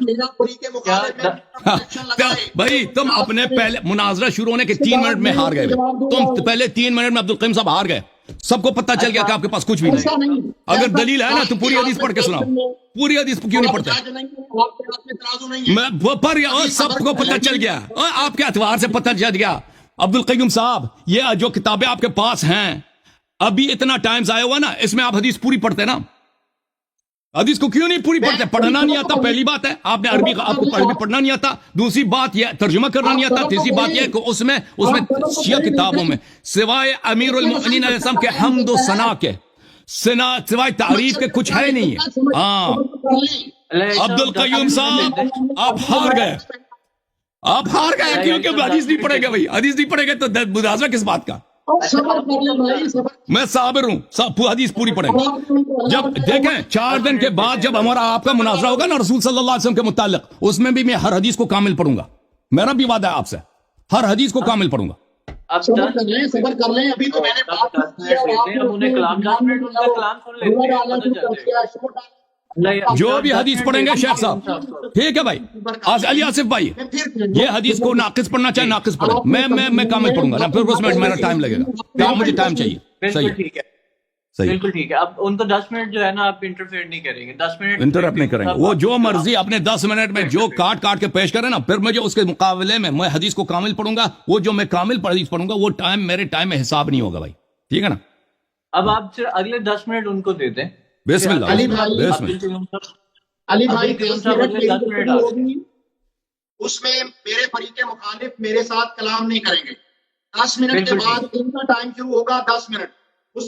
میرا پوری کے مقابلے میں ایکشن لگائے. بھائی تم اپنے پہلے مناظرہ شروع ہونے کے 3 منٹ میں ہار گئے. تم پہلے 3 منٹ میں عبدالقیوم صاحب ہار گئے. سب کو پتہ چل گیا کہ آپ کے پاس کچھ بھی نہیں. اگر دلیل ہے نا تو پوری حدیث پڑھ کے سناؤ. پوری حدیث کیوں نہیں پڑھتے؟ میں پڑھ گیا اور سب کو پتہ چل گیا اور آپ کے اعتبار سے پتہ چل گیا. عبدالقیوم صاحب یہ جو کتابیں آپ کے پاس ہیں ابھی اتنا ٹائم ضائع ہوا نا, اس میں آپ حدیث پوری پڑھتے نا. حدیث کو کیوں نہیں پوری پڑھتے؟ پڑھنا نہیں آتا پہلی بات ہے. آپ نے عربی آپ کو عربی پڑھنا نہیں آتا. دوسری بات یہ ترجمہ کرنا نہیں آتا. تیسری بات یہ کہ اس میں شیعہ کتابوں میں سوائے امیر المؤمنین علیہ السلام کے حمد و ثنا کے سوائے تعریف کے کچھ ہے نہیں ہے. ہاں عبدالقیوم صاحب آپ ہار گئے. آپ ہار گئے کیونکہ حدیث نہیں پڑھے گا. بھائی حدیث نہیں پڑھے گا تو مناظرہ کس بات کا؟ میں صابر ہوں. حدیث پوری پڑھیں گے. جب دیکھیں 4 دن کے بعد جب ہمارا آپ کا مناظرہ ہوگا نا رسول صلی اللہ علیہ وسلم کے متعلق, اس میں بھی میں ہر حدیث کو کامل پڑھوں گا. میرا بھی وعدہ ہے آپ سے, ہر حدیث کو کامل پڑھوں گا. صبر کر لیں. ابھی تو میں نے بات کی ہے. انہیں کلام 10 منٹ ان کا کلام سن لیتے ہیں, پتہ چل جائے گا. جو بھی حدیث پڑھیں گے شیخ صاحب, ٹھیک ہے بھائی. علی آصف بھائی یہ حدیث کو ناقص پڑھنا چاہے ناقص پڑھیں, میں کامل پڑھوں گا نا. پھر اس میں میرا ٹائم لگے گا. مجھے ٹائم چاہیے. صحیح ٹھیک ہے, صحیح بالکل ٹھیک ہے. اب ان کو 10 منٹ جو ہے نا آپ انٹرفیئر نہیں کریں گے. 10 منٹ انٹرپٹ نہیں کریں گے. وہ جو مرضی اپنے 10 منٹ میں جو کاٹ کے پیش کریں نا, پھر مجھے اس کے مقابلے میں حدیث کو کامل پڑھوں گا. وہ جو میں کامل حدیث پڑھوں گا وہ ٹائم میرے ٹائم میں حساب نہیں ہوگا بھائی. ٹھیک ہے نا. اب آپ صرف اگلے 10 منٹ ان کو دے دیں. بسم اللہ. علی بھائی اس میں میرے فریق مخالف میرے ساتھ کلام نہیں کریں گے. 10 منٹ کے بعد ان کا ٹائم شروع ہوگا. 10 منٹ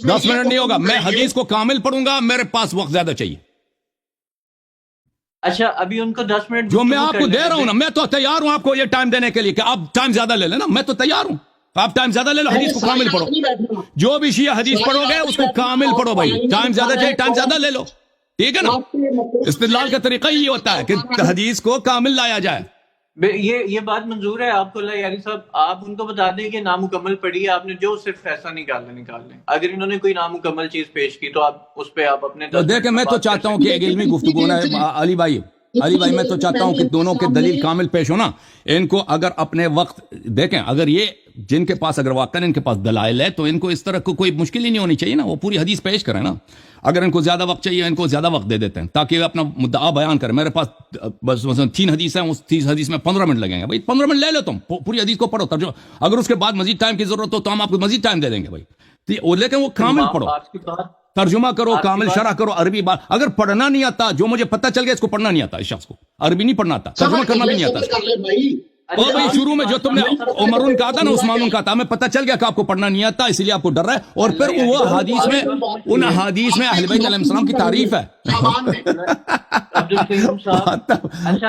10 منٹ نہیں ہوگا. میں حدیث کو کامل پڑھوں گا. میرے پاس وقت زیادہ چاہیے. اچھا ابھی ان کو 10 منٹ جو میں آپ کو دے رہا ہوں نا, میں تو تیار ہوں آپ کو یہ ٹائم دینے کے لیے کہ آپ ٹائم زیادہ لے لیں نا. میں تو تیار ہوں. آپ ٹائم زیادہ لے لو, حدیث کو کامل پڑھو. جو بھی شیعہ حدیث پڑھو گے اس کو کامل پڑھو بھائی. ٹائم زیادہ چاہیے ٹائم زیادہ لے لو. ٹھیک ہے نا. استدلال کا طریقہ یہ ہوتا ہے کہ حدیث کو کامل لایا جائے. یہ بات منظور ہے آپ کو. اللہ یاری صاحب آپ ان کو بتا دیں کہ نامکمل پڑھی ہے آپ نے, جو صرف فیصلہ نکال لیں. اگر انہوں نے کوئی نامکمل چیز پیش کی تو آپ اس پہ آپ اپنے دیکھیں. میں تو چاہتا ہوں کہ ایک علمی گفتگو نا علی بھائی میں تو چاہتا ہوں کہ دونوں کے دلیل کامل پیش ہونا. ان کو اگر اپنے وقت دیکھیں, اگر یہ جن کے پاس اگر واقعا ان کے پاس دلائل ہے تو ان کو اس طرح کو کوئی مشکل ہی نہیں ہونی چاہیے نا. وہ پوری حدیث پیش کریں نا. اگر ان کو زیادہ وقت چاہیے ان کو زیادہ وقت دے دیتے ہیں تاکہ اپنا مدعا بیان کریں. میرے پاس بس 3 حدیث ہیں, اس 3 حدیث میں 15 منٹ لگیں گے. بھائی 15 منٹ لے لو تم, پوری حدیث کو پڑھو. ترجمہ اگر اس کے بعد مزید ٹائم کی ضرورت ہو تو ہم آپ کو مزید ٹائم دے دیں گے بھائی. لیکن وہ کامل پڑھو, ترجمہ کرو, کامل شرح کرو. عربی بات اگر پڑھنا نہیں آتا, جو مجھے پتہ چل گیا اس کو پڑھنا نہیں آتا, اس شخص کو عربی نہیں پڑھنا آتا, ترجمہ کرنا بھی نہیں آتا. اور بھائی شروع میں جو تم نے عمرون کہا تھا نا, عثمانون کہا تھا, ہمیں پتہ چل گیا کہ آپ کو پڑھنا نہیں آتا اس لیے آپ کو ڈر رہا ہے. اور پھر وہ حدیث میں ان حدیث میں اہل بیت علیہ السلام کی تعریف ہے.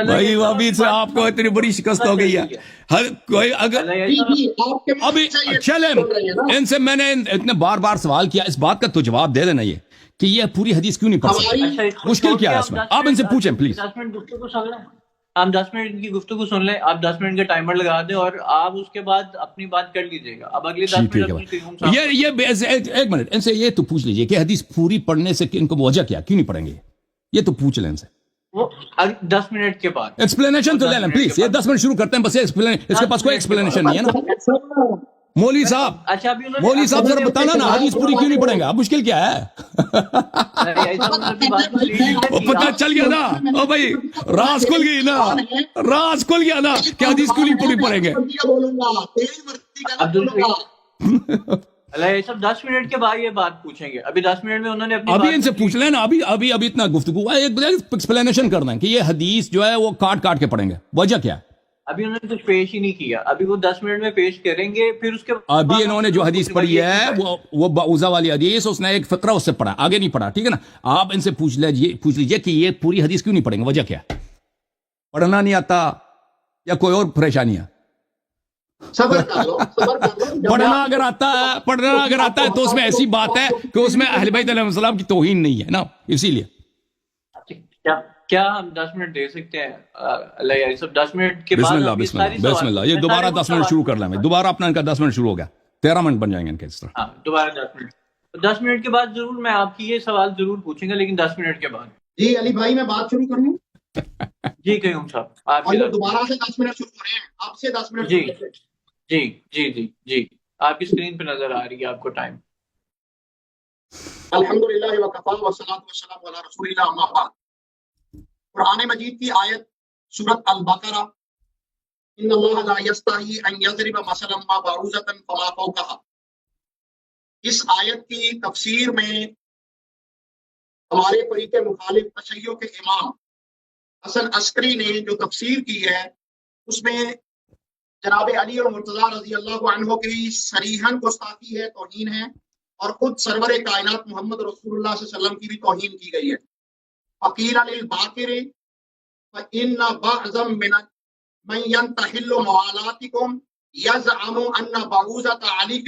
بھائی ابھی سے آپ کو اتنی بڑی شکست ہو گئی ہے. ہر کوئی اگر ابھی چلیں ان سے میں نے اتنے بار سوال کیا, اس بات کا تو جواب دے دینا یہ کہ یہ پوری حدیث کیوں نہیں پڑھ سکتے. مشکل کیا ہے اس میں, آپ ان سے پوچھیں پلیز. آپ 10 منٹ کی گفتگو سن لیں. آپ 10 منٹ کا ٹائمر لگا دیں اور آپ اس کے بعد اپنی بات کر لیجیے گا. اب اگلی 10 منٹ یہ ایک منٹ ان سے یہ تو پوچھ لیجیے کہ حدیث پوری پڑھنے سے ان کو وجہ کیا, کیوں نہیں پڑھیں گے, یہ تو پوچھ لیں ان سے. 10 منٹ کے بعد ایکسپلینیشن تو لے لیں پلیز. یہ 10 منٹ شروع کرتے ہیں بس, اس کے پاس کوئی ایکسپلینیشن نہیں ہے نا. مولوی صاحب, اچھا مولوی صاحب ذرا بتانا نا حدیث پوری کیوں نہیں پڑھیں گے. اب مشکل کیا ہے, وہ پتہ چل گیا نا. او بھائی راز کھل گئی نا, راز کھل گیا نا کہ حدیث کیوں نہیں پوری پڑھیں گے. اللہ سب 10 منٹ کے بعد یہ بات پوچھیں گے. ابھی 10 منٹ میں انہوں نے ابھی ان سے پوچھ لیں نا. ابھی اتنا گفتگو ہے, ایک ایکسپلینیشن کرنا ہے کہ یہ حدیث جو ہے وہ کاٹ کے پڑھیں گے, وجہ کیا ہے. ابھی انہوں نے کچھ پیش ہی نہیں کیا. ابھی وہ 10 منٹ میں پیش کریں گے. پھر اس کے ابھی انہوں نے جو حدیث پڑھی ہے وہ بعوضہ والی حدیث, اس نے ایک فقرہ اس سے پڑھا, آگے نہیں پڑھا. ٹھیک ہے نا. آپ ان سے پوچھ لیجیے کہ یہ پوری حدیث کیوں نہیں پڑھیں گے, وجہ کیا ہے. پڑھنا نہیں آتا یا کوئی اور پریشانی ہے. پڑھنا اگر آتا ہے تو اس میں ایسی بات ہے کہ اس میں اہل بیت علیہ السلام کی توہین نہیں ہے نا, اسی لیے. کیا ہم 10 منٹ دے سکتے ہیں اللہ یاری صاحب 10 منٹ کے بعد. بسم اللہ. یہ دوبارہ 10 منٹ شروع کر لیں. دوبارہ اپنا ان کا 10 منٹ شروع ہو گیا, 13 منٹ بن جائیں گے ان کے اس طرح. دوبارہ 10 منٹ کے بعد ضرور میں آپ کی یہ سوال ضرور پوچھوں گا, لیکن 10 منٹ کے بعد. جی علی بھائی میں بات شروع کروں. جی قیوم صاحب آپ اور کی یہ دوبارہ سے 10 منٹ شروع ہو رہے ہیں، آپ سے 10 منٹ جی شروع ہوتے ہیں۔ جی جی جی جی آپ کی اسکرین پہ نظر آ رہی ہے آپ کو ٹائم. الحمدللہ وکفا والصلاۃ والسلام علی رسول اللہ اما بعد۔ قرآن مجید کی آیت سورۃ البقرہ، ان اللہ لا یستحی ان یضرب مثلا ما بعوضۃ فما فوقها، اس آیت کی تفسیر میں ہمارے فریق مخالف تشیع کے امام حسن عسکری نے جو تفسیر کی ہے، اس میں جناب علی اور مرتضیٰ رضی اللہ عنہ کی صریحاً گستاخی ہے، توہین ہے، اور خود سرور کائنات محمد رسول اللہ صلی اللہ علیہ وسلم کی بھی توہین کی گئی ہے۔ فقیل للباقر فإن بعضا من ينتحل موالاتكم يزعم أن بعوضة علي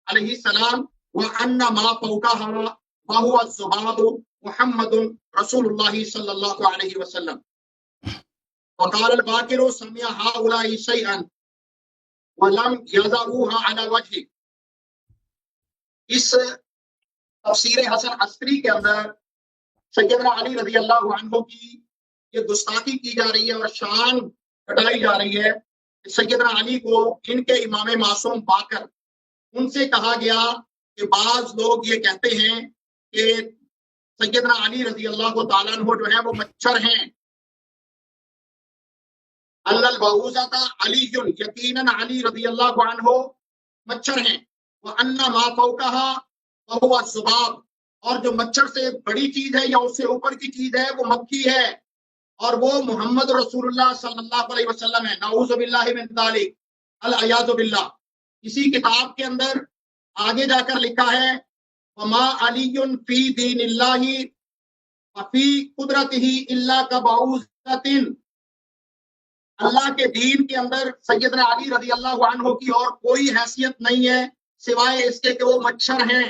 عليه السلام وأن ما فوقها وهو الذباب محمد رسول الله صلى الله عليه وسلم۔ وقال الباقر سمع هؤلاء شيئا ولم يضعوها على وجهه۔ اس تفسیر حسن عسکری کے اندر سیدنا علی رضی اللہ عنہ کی یہ گستاخی کی جا رہی ہے اور شان کٹائی جا رہی ہے۔ سیدنا علی کو ان کے امام معصوم باقر، ان سے کہا گیا کہ بعض لوگ یہ کہتے ہیں کہ سیدنا علی رضی اللہ تعالیٰ عنہ جو ہے وہ مچھر ہیں۔ البعوضۃ علی، یقیناً علی رضی اللہ عنہ مچھر ہیں۔ وَأَنَّ مَا فَوْقَهَا وَهُوَ الذُّبَابُ، اور جو مچھر سے بڑی چیز ہے یا اس سے اوپر کی چیز ہے وہ مکھی ہے، اور وہ محمد رسول اللہ صلی اللہ علیہ وسلم ہے۔ نعوذ باللہ من ذالک، العیاذ باللہ۔ اسی کتاب کے اندر آگے جا کر لکھا ہے وَمَا عَلِيٌّ فِي دِينِ اللَّهِ وَفِي قُدْرَتِهِ إِلَّا كَبَعُوضَةٍ، اللہ کے دین کے اندر سیدنا علی رضی اللہ عنہ کی اور کوئی حیثیت نہیں ہے سوائے اس کے کہ وہ مچھر ہیں۔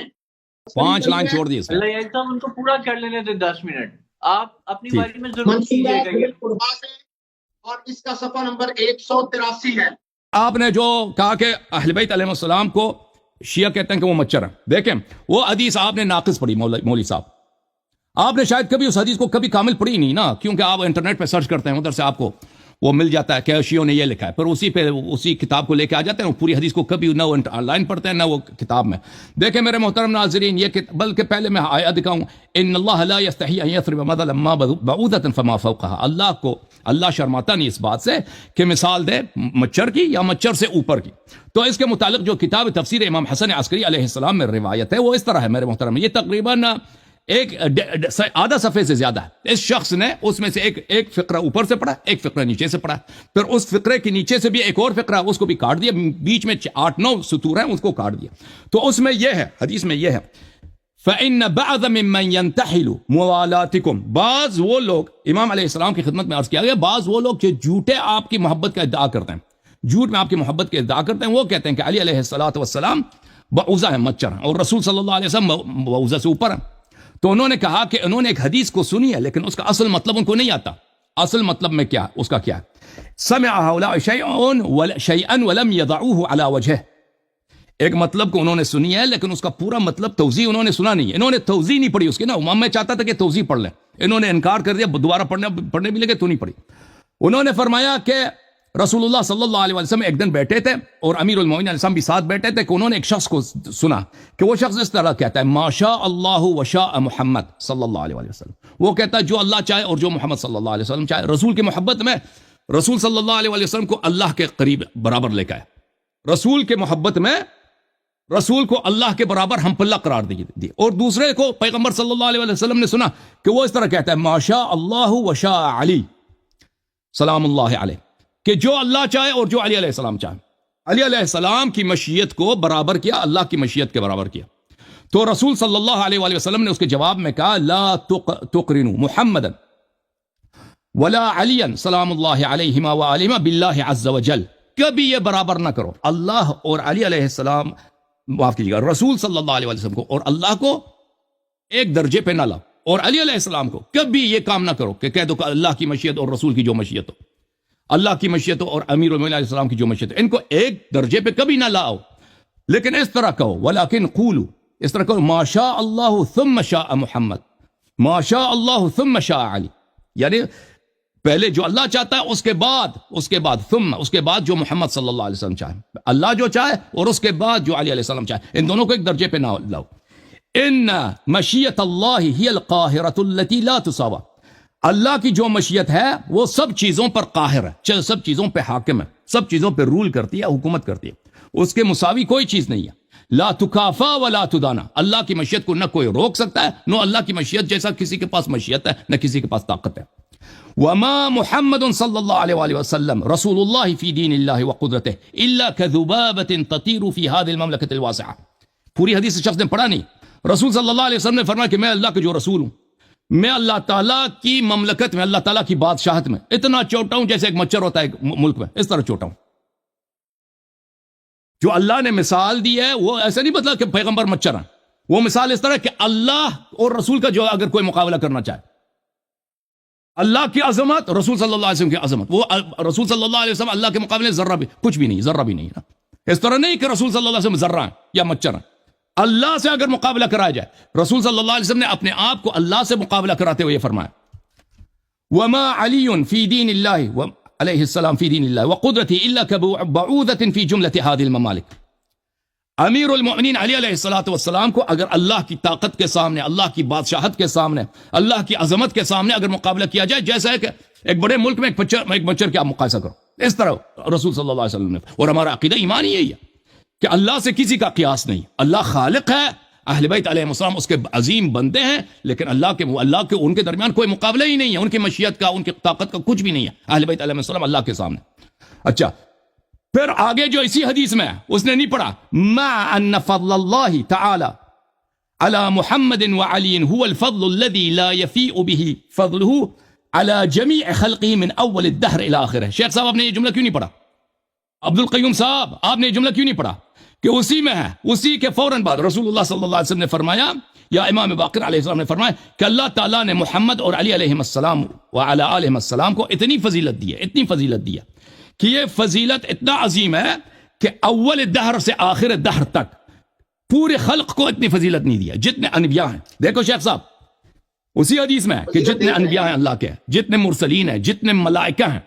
5 لائن چھوڑ دیے اللہ یہ صاحب ان کو پورا کر لینے تھے 10 منٹ، آپ اپنی باری میں ضرور منصوبہ کیجیے گا یہ۔ قربا سے، اور اس کا صفحہ نمبر 183 ہے۔ آپ نے جو کہا کہ اہل بیت علیہ السلام کو شیعہ کہتے ہیں کہ وہ مچھر ہیں، دیکھیں وہ حدیث آپ نے ناقص پڑھی مولوی صاحب، آپ نے شاید کبھی اس حدیث کو کبھی کامل پڑھی نہیں نا، کیونکہ آپ انٹرنیٹ پہ سرچ کرتے ہیں ادھر سے آپ کو وہ مل جاتا ہے کہ شیعوں نے یہ لکھا ہے، پر اسی کتاب کو لے کے آ جاتے ہیں، وہ پوری حدیث کو کبھی نہ وہ آن لائن پڑھتے ہیں نہ وہ کتاب میں۔ دیکھیں میرے محترم ناظرین، یہ بلکہ پہلے میں آیت دکھاؤں، ان اللہ لا یستحی ان یضرب مثلا ما بعوضۃ فما فوقها، اللہ شرماتا نہیں اس بات سے کہ مثال دے مچھر کی یا مچھر سے اوپر کی۔ تو اس کے متعلق جو کتاب تفسیر امام حسن عسکری علیہ السلام میں روایت ہے وہ اس طرح ہے میرے محترم، یہ تقریباً آدھا صفحے سے زیادہ ہے۔ اس شخص نے اس میں سے ایک فقرہ اوپر سے پڑھا، ایک فقرہ نیچے سے پڑھا، پھر اس فقرے کے نیچے سے بھی ایک اور فقرہ اس کو بھی کاٹ دیا، بیچ میں 8-9 سطور ہیں اس کو کاٹ دیا۔ تو اس میں یہ ہے، حدیث میں یہ ہے فَإِنَّ بَعْضَ مِمَّنْ يَنْتَحِلُ مُوَالَاتِكُمْ، بعض وہ لوگ، امام علیہ السلام کی خدمت میں عرض کیا گیا، بعض وہ لوگ جو جھوٹے آپ کی محبت کا ادعا کرتے ہیں، جھوٹ میں آپ کی محبت کے ادعا کرتے ہیں، وہ کہتے ہیں کہ علی علیہ السلام بعوضہ ہیں، مچھر ہیں، اور رسول صلی اللہ علیہ وسلم بعوضہ سے اوپر ہیں۔ تو انہوں نے کہا کہ انہوں نے ایک حدیث کو سنی ہے لیکن اس کا اصل مطلب ان کو نہیں آتا۔ اصل مطلب میں کیا، اس کا کیا ہے، سمع هؤلاء شيئا ولم يضعوه على وجهه، ایک مطلب کو انہوں نے سنی ہے لیکن اس کا پورا مطلب توضیح انہوں نے سنا نہیں ہے، انہوں نے توضیح نہیں پڑھی اس کی نا، میں چاہتا تھا کہ توضیح پڑھ لیں، انہوں نے انکار کر دیا، دوبارہ پڑھنے بھی لگے تو نہیں پڑھی۔ انہوں نے فرمایا کہ رسول اللہ صلی اللہ علیہ وسلم ایک دن بیٹھے تھے اور امیر المومنین علیہ السلام بھی ساتھ بیٹھے تھے کہ انہوں نے ایک شخص کو سنا کہ وہ شخص اس طرح کہتا ہے ما شاء اللہ وشاء محمد صلی اللہ علیہ وسلم، وہ کہتا ہے جو اللہ چاہے اور جو محمد صلی اللہ علیہ وسلم چاہے۔ رسول کی محبت میں رسول صلی اللہ علیہ وسلم کو اللہ کے قریب برابر لے کے آئے، رسول کے محبت میں رسول کو اللہ کے برابر ہم پلہ قرار دی، اور دوسرے کو پیغمبر صلی اللہ علیہ وسلم نے سنا کہ وہ اس طرح کہتا ہے ما شاء اللہ وشاء علی سلام اللہ علیہ، کہ جو اللہ چاہے اور جو علی علیہ السلام چاہے۔ علی علیہ السلام کی مشیت کو برابر کیا، اللہ کی مشیت کے برابر کیا۔ تو رسول صلی اللہ علیہ وآلہ وسلم نے اس کے جواب میں کہا لا تقرنوا محمدا ولا علیا سلام اللہ علیہما وآلہما باللہ عز وجل، کبھی یہ برابر نہ کرو اللہ اور علی علیہ السلام، معاف کیجیے گا، رسول صلی اللہ علیہ وسلم کو اور اللہ کو ایک درجے پہ نہ لاؤ، اور علی علیہ السلام کو کبھی یہ کام نہ کرو کہ کہہ دو کہ اللہ کی مشیت اور رسول کی جو مشیت ہو، اللہ کی مشیت ہو اور امیر المومنین علیہ السلام کی جو مشیت ہو، ان کو ایک درجے پہ کبھی نہ لاؤ، لیکن اس طرح کہو ولیکن قولوا، اس طرح کہو ما شاء اللہ ثم شاء محمد، ما شاء اللہ ثم شاء علی، یعنی پہلے جو اللہ چاہتا ہے، اس کے بعد جو محمد صلی اللہ علیہ وسلم چاہے، اللہ جو چاہے اور اس کے بعد جو علی علیہ السلام چاہے، ان دونوں کو ایک درجے پہ نہ لاؤ. ان مشیت اللہ ہی القاہرۃ التی لا تساوی، اللہ کی جو مشیت ہے وہ سب چیزوں پر قاہر ہے، سب چیزوں پہ حاکم ہے، سب چیزوں پہ رول کرتی ہے، حکومت کرتی ہے، اس کے مساوی کوئی چیز نہیں ہے. لا تکافا ولا تدانا، اللہ کی مشیت کو نہ کوئی روک سکتا ہے، نہ اللہ کی مشیت جیسا کسی کے پاس مشیت ہے، نہ کسی کے پاس طاقت ہے. وما محمد صلی اللہ علیہ وآلہ وسلم رسول اللہ فی دین اللہ وقدرتہ الا کذبابۃ تطیر فی هذه المملکۃ الواسعہ. پوری حدیث شخص نے پڑھا نہیں. رسول صلی اللہ علیہ وسلم نے فرمایا کہ میں اللہ کا جو رسول ہوں، میں اللہ تعالیٰ کی مملکت میں، اللہ تعالیٰ کی بادشاہت میں اتنا چھوٹا ہوں جیسے ایک مچھر ہوتا ہے ایک ملک میں، اس طرح چھوٹا ہوں. جو اللہ نے مثال دی ہے وہ ایسا نہیں مطلب کہ پیغمبر مچھر ہیں، وہ مثال اس طرح کہ اللہ اور رسول کا جو اگر کوئی مقابلہ کرنا چاہے، اللہ کی عظمت، رسول صلی اللہ علیہ وسلم کی عظمت، وہ رسول صلی اللہ علیہ وسلم اللہ کے مقابلے ذرہ بھی کچھ بھی نہیں، ذرہ بھی نہیں. اس طرح نہیں کہ رسول صلی اللہ علیہ وسلم ذرہ ہیں یا مچھر ہیں. اللہ سے اگر مقابلہ کرایا جائے، رسول صلی اللہ علیہ وسلم نے اپنے آپ کو اللہ سے مقابلہ کراتے ہوئے یہ فرمایا، وما علی فی دین اللہ علیہ السلام فی دین اللہ وقدرتی الا کبعوضۃ فی جملۃ هذه الممالک. امیر المؤمنین علی علیہ الصلوۃ والسلام کو اگر اللہ کی طاقت کے سامنے، اللہ کی بادشاہت کے سامنے، اللہ کی عظمت کے سامنے اگر مقابلہ کیا جائے، جیسا ہے کہ ایک بڑے ملک میں ایک مچھر کے آپ مقایسہ کرو، اس طرح رسول صلی اللہ علیہ وسلم نے. اور ہمارا عقیدہ ایمان یہی ہے کہ اللہ سے کسی کا قیاس نہیں. اللہ خالق ہے، اہل بیت علیہ السلام اس کے عظیم بندے ہیں، لیکن اللہ کے ان کے درمیان کوئی مقابلہ ہی نہیں ہے، ان کی مشیت کا، ان کی طاقت کا کچھ بھی نہیں ہے اہل بیت علیہ السلام اللہ کے سامنے. اچھا، پھر آگے جو اسی حدیث میں اس نے نہیں پڑھا، مع ان فضل اللہ تعالی علی محمد وعلی هو الفضل الذي لا يفيء به فضله على جميع خلقه من اول الدهر الى اخره. شیخ صاحب آپ نے یہ جملہ کیوں نہیں پڑھا؟ عبد القیوم صاحب آپ نے یہ جملہ کیوں نہیں پڑھا کہ اسی میں ہے، اسی کے فوراً بعد رسول اللہ صلی اللہ علیہ وسلم نے فرمایا، یا امام باقر علیہ السلام نے فرمایا کہ اللہ تعالیٰ نے محمد اور علی علیہ السلام وعلی علیہ السلام کو اتنی فضیلت دی ہے، اتنی فضیلت دی ہے کہ یہ فضیلت اتنا عظیم ہے کہ اول دہر سے آخر دہر تک پورے خلق کو اتنی فضیلت نہیں دیا جتنے انبیاء ہیں. دیکھو شیخ صاحب، اسی حدیث میں ہے کہ جتنے انبیاء ہیں اللہ کے، جتنے مرسلین ہیں، جتنے ملائکہ ہیں،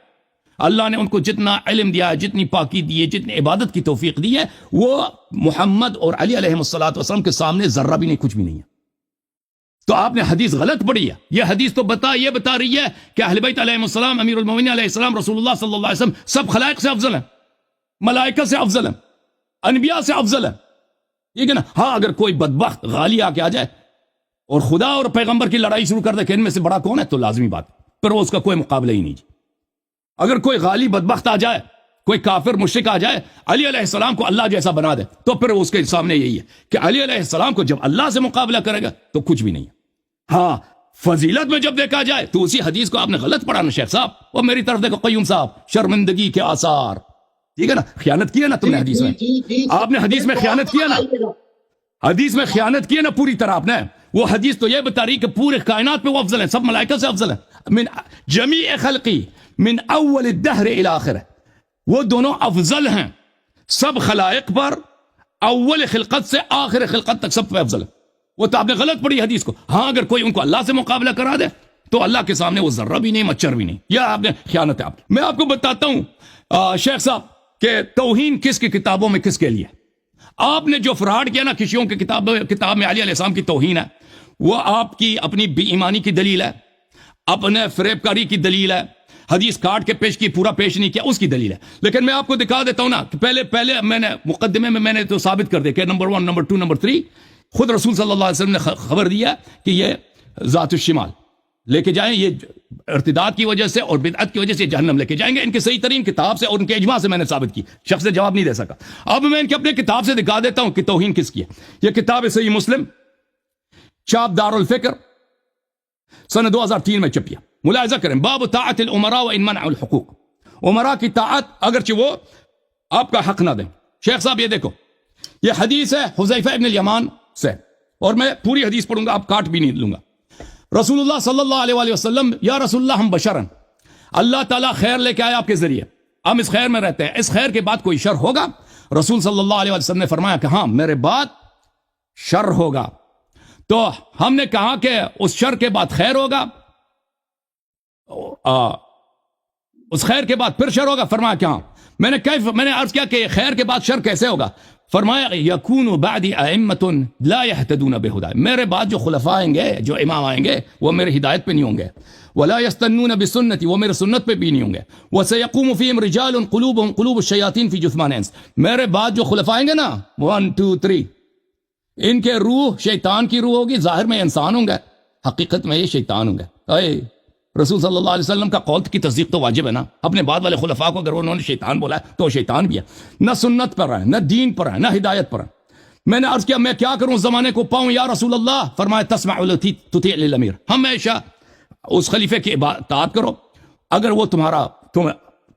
اللہ نے ان کو جتنا علم دیا ہے، جتنی پاکی دی ہے، جتنی عبادت کی توفیق دی ہے، وہ محمد اور علی علیہ السلام کے سامنے ذرہ بھی نہیں، کچھ بھی نہیں ہے. تو آپ نے حدیث غلط پڑھی ہے. یہ حدیث تو یہ بتا رہی ہے کہ اہل بیت علیہ السلام، امیر المومنین علیہ السلام، رسول اللہ صلی اللہ علیہ وسلم سب خلائق سے افضل ہیں، ملائکہ سے افضل ہیں، انبیاء سے افضل ہیں. ٹھیک ہے نا؟ ہاں، اگر کوئی بدبخت غالی آ کے آ جائے اور خدا اور پیغمبر کی لڑائی شروع کر دے کہ ان میں سے بڑا کون ہے، تو لازمی بات پھر وہ اس کا کوئی مقابلہ ہی نہیں. اگر کوئی غالی بدبخت آ جائے، کوئی کافر مشرک آ جائے، علی علیہ السلام کو اللہ جیسا بنا دے، تو پھر اس کے سامنے یہی ہے کہ علی علیہ السلام کو جب اللہ سے مقابلہ کرے گا تو کچھ بھی نہیں ہے. ہاں، فضیلت میں جب دیکھا جائے تو اسی حدیث کو آپ نے غلط پڑھا نا شیخ صاحب. اور میری طرف دیکھو قیوم صاحب، شرمندگی کے آثار. ٹھیک ہے نا؟ خیانت کی ہے نا تم نے حدیث میں، آپ نے حدیث میں خیانت کیا نا، حدیث میں خیانت کی ہے نا پوری طرح آپ نے. وہ حدیث تو یہ بتا رہی کہ پورے کائنات پہ وہ افضل ہے، سب ملائکہ سے افضل ہے، من جمیع خلقی من اول الدہر الى آخر. وہ دونوں افضل ہیں سب خلائق پر، اول خلقت سے آخر خلقت تک سب پہ افضل ہے. وہ تو آپ نے غلط پڑھی حدیث کو. ہاں، اگر کوئی ان کو اللہ سے مقابلہ کرا دے تو اللہ کے سامنے وہ ذرہ بھی نہیں، مچھر بھی نہیں. یا آپ نے خیانت ہے. میں آپ کو بتاتا ہوں شیخ صاحب کہ توہین کس کی کتابوں میں کس کے لیے. آپ نے جو فراڈ کیا نا کشیوں کی کتاب میں علی علیہ السلام کی توہین ہے، وہ آپ کی اپنی بے ایمانی کی دلیل ہے، اپنے فریب کاری کی دلیل ہے. حدیث کاٹ کے پیش کی، پورا پیش نہیں کیا، اس کی دلیل ہے. لیکن میں آپ کو دکھا دیتا ہوں نا کہ پہلے میں نے مقدمے میں نے تو ثابت کر دیا کہ نمبر 1، نمبر 2، نمبر 3 خود رسول صلی اللہ علیہ وسلم نے خبر دیا کہ یہ ذات الشمال لے کے جائیں، یہ ارتداد کی وجہ سے اور بدعت کی وجہ سے جہنم لے کے جائیں گے. ان کی صحیح ترین کتاب سے اور ان کے اجماع سے میں نے ثابت کی. شخص نے جواب نہیں دے سکا. اب میں ان کی اپنے کتاب سے دکھا دیتا ہوں کہ توہین کس کی ہے. یہ کتاب ہے صحیح مسلم، چاپ دار الفکر، سن 2003 میں چھپیا. ملاحظہ کریں، باب طاعت الامراء وان منعوا الحقوق. عمراء کی طاعت اگرچہ وہ آپ کا حق نہ دیں. شیخ صاحب یہ دیکھو، یہ حدیث ہے حذیفہ ابن الیمان سے، اور میں پوری حدیث پڑھوں گا، آپ کاٹ بھی نہیں لوں گا. رسول اللہ صلی اللہ علیہ وآلہ وسلم، یا رسول اللہ ہم بشرن، اللہ تعالیٰ خیر لے کے آیا آپ کے ذریعے، ہم اس خیر میں رہتے ہیں، اس خیر کے بعد کوئی شر ہوگا؟ رسول صلی اللہ علیہ وسلم نے فرمایا کہ ہاں میرے بعد شر ہوگا. تو ہم نے کہا کہ اس شر کے بعد خیر ہوگا. اس خیر کے بعد پھر شر ہوگا؟ فرمایا کیا؟ میں نے عرض کیا کہ خیر کے بعد شر کیسے ہوگا؟ فرمایا یکون بعدی ائمۃ لا یہتدون بہدی، میرے بعد جو خلفاء آئیں گے، جو امام آئیں گے، وہ میرے ہدایت پہ نہیں ہوں گے، ولا یستنون بسنتی، وہ میرے سنت پہ بھی نہیں ہوں گے، وسیقوم فیہم رجال قلوبهم قلوب الشیاطین فی جثمان انس، میرے بعد جو خلفاء آئیں گے نا 1 2 3، ان کے روح شیطان کی روح ہوگی، ظاہر میں انسان ہوں گے، حقیقت میں یہ شیطان ہوں گے۔ رسول صلی اللہ علیہ وسلم کا قول کی تصدیق تو واجب ہے نا، اپنے بعد والے خلفاء کو اگر انہوں نے شیطان بولا ہے تو وہ شیطان بھی ہے، نہ سنت پر ہے، نہ دین پر ہے، نہ ہدایت پر ہے۔ میں نے عرض کیا میں کیا کروں زمانے کو پاؤں یا رسول اللہ؟ فرمایا تسمع تطیع للامیر، ہمیشہ اس خلیفے کی اطاعت کرو، اگر وہ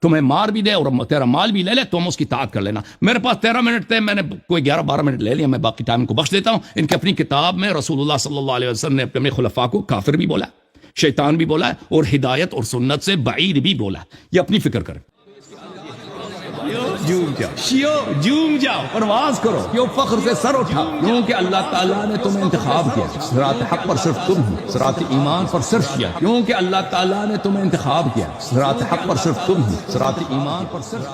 تمہیں مار بھی دے اور تیرا مال بھی لے لے تو ہم اس کی اطاعت کر لینا۔ میرے پاس 13 منٹ تھے، میں نے کوئی 11-12 منٹ لے لیا، میں باقی ٹائم کو بخش دیتا ہوں۔ ان کی اپنی کتاب میں رسول اللہ صلی اللہ علیہ وسلم نے اپنے خلفاء کو کافر بھی بولا، شیطان بھی بولا ہے، اور ہدایت اور سنت سے بعید بھی بولا ہے۔ یہ اپنی فکر کریں، جھوم جاؤ، پرواز کرو، کیوں فخر سے سر اٹھا، کیونکہ اللہ تعالیٰ نے تمہیں انتخاب کیا، صراط حق پر صرف تم ہو، صراط ایمان پر صرف کیا، کیونکہ اللہ تعالیٰ نے تمہیں انتخاب کیا، صراط حق پر صرف تم ہو، صراط ایمان پر صرف